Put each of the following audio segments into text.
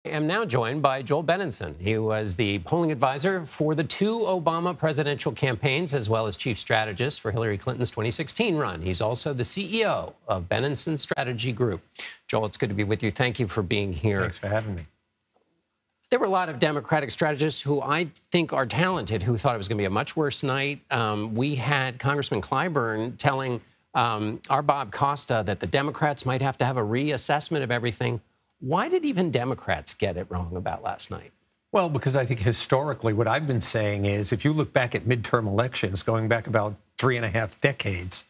am now joined by Joel Benenson. He was the polling advisor for the two Obama presidential campaigns, as well as chief strategist for Hillary Clinton's 2016 run. He's also the CEO of Benenson Strategy Group. Joel, it's good to be with you. Thank you for being here. Thanks for having me. There were a lot of Democratic strategists who I think are talented who thought it was going to be a much worse night. We had Congressman Clyburn telling our Bob Costa that the Democrats might have to have a reassessment of everything. Why did even Democrats get it wrong about last night? Well, because I think historically what I've been saying is if you look back at midterm elections going back about 3.5 decades,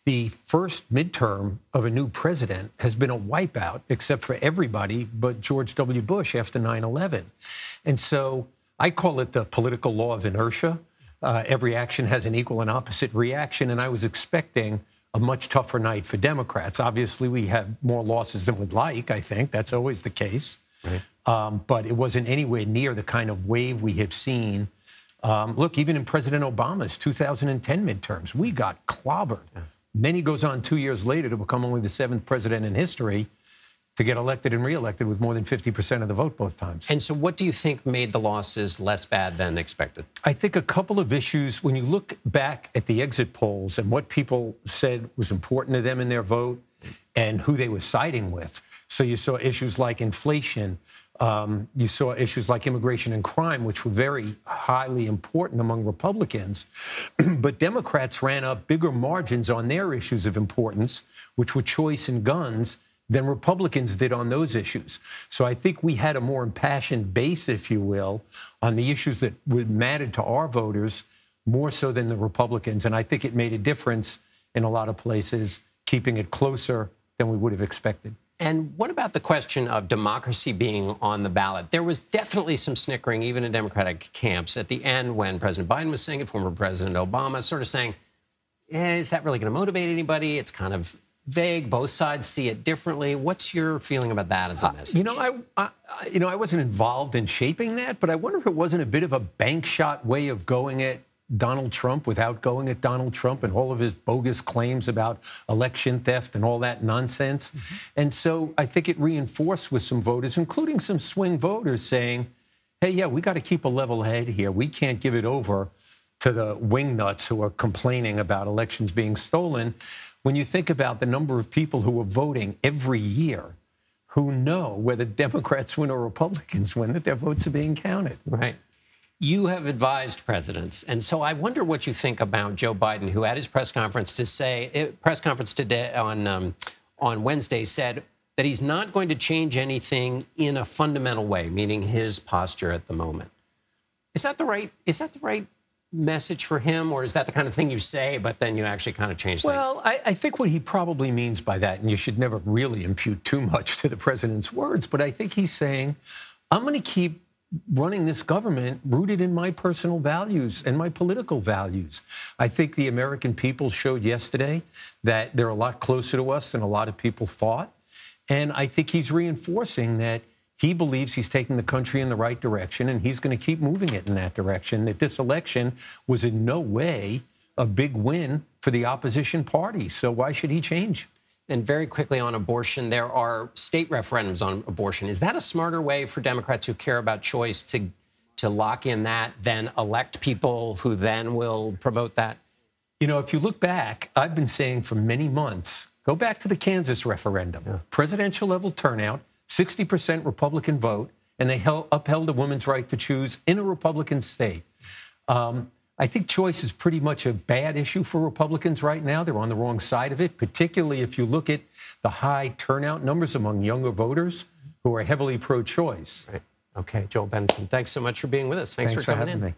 the first midterm of a new president has been a wipeout, except for everybody but George W. Bush after 9/11. And so I call it the political law of inertia. Every action has an equal and opposite reaction, and I was expecting a much tougher night for Democrats. Obviously, we have more losses than we'd like, I think. That's always the case. Right. But it wasn't anywhere near the kind of wave we have seen. Look, even in President Obama's 2010 midterms, we got clobbered. Yeah. Then he goes on 2 years later to become only the 7th president in history to get elected and reelected with more than 50% of the vote both times. And so what do you think made the losses less bad than expected? I think a couple of issues. When you look back at the exit polls and what people said was important to them in their vote and who they were siding with. So you saw issues like inflation. You saw issues like immigration and crime, which were very highly important among Republicans. But Democrats ran up bigger margins on their issues of importance, which were choice and guns, than Republicans did on those issues. So I think we had a more impassioned base, if you will, on the issues that would matter to our voters more so than the Republicans. And I think it made a difference in a lot of places, keeping it closer than we would have expected. And what about the question of democracy being on the ballot? There was definitely some snickering, even in Democratic camps, at the end when President Biden was saying it, former President Obama sort of saying, is that really going to motivate anybody? It's kind of vague. Both sides see it differently. What's your feeling about that as a message? I wasn't involved in shaping that, but I wonder if it wasn't a bit of a bank shot way of going at Donald Trump without going at Donald Trump and all of his bogus claims about election theft and all that nonsense. Mm-hmm. And so I think it reinforced with some voters, including some swing voters, saying, hey, yeah, we got to keep a level head here. We can't give it over to the wingnuts who are complaining about elections being stolen. When you think about the number of people who are voting every year who know whether Democrats win or Republicans win, that their votes are being counted. Right. You have advised presidents, and so I wonder what you think about Joe Biden, who at his press conference today on Wednesday said that he's not going to change anything in a fundamental way, meaning his posture at the moment. Is that the right message for him, or is that the kind of thing you say, but then you actually kind of change things? Well, I think what he probably means by that, and you should never really impute too much to the president's words, but I think he's saying, I'm going to keep running this government rooted in my personal values and my political values. I think the American people showed yesterday that they're a lot closer to us than a lot of people thought. And I think he's reinforcing that he believes he's taking the country in the right direction, and he's going to keep moving it in that direction, that this election was in no way a big win for the opposition party. So why should he change? And very quickly on abortion, there are state referendums on abortion. Is that a smarter way for Democrats who care about choice to lock in that, then elect people who then will promote that? You know, if you look back, I've been saying for many months, go back to the Kansas referendum, presidential level turnout, 60% Republican vote, and they upheld a woman's right to choose in a Republican state. I think choice is pretty much a bad issue for Republicans right now. They're on the wrong side of it, particularly if you look at the high turnout numbers among younger voters who are heavily pro-choice. Right. Okay, Joel Benenson, thanks so much for being with us. Thanks for coming in. Me.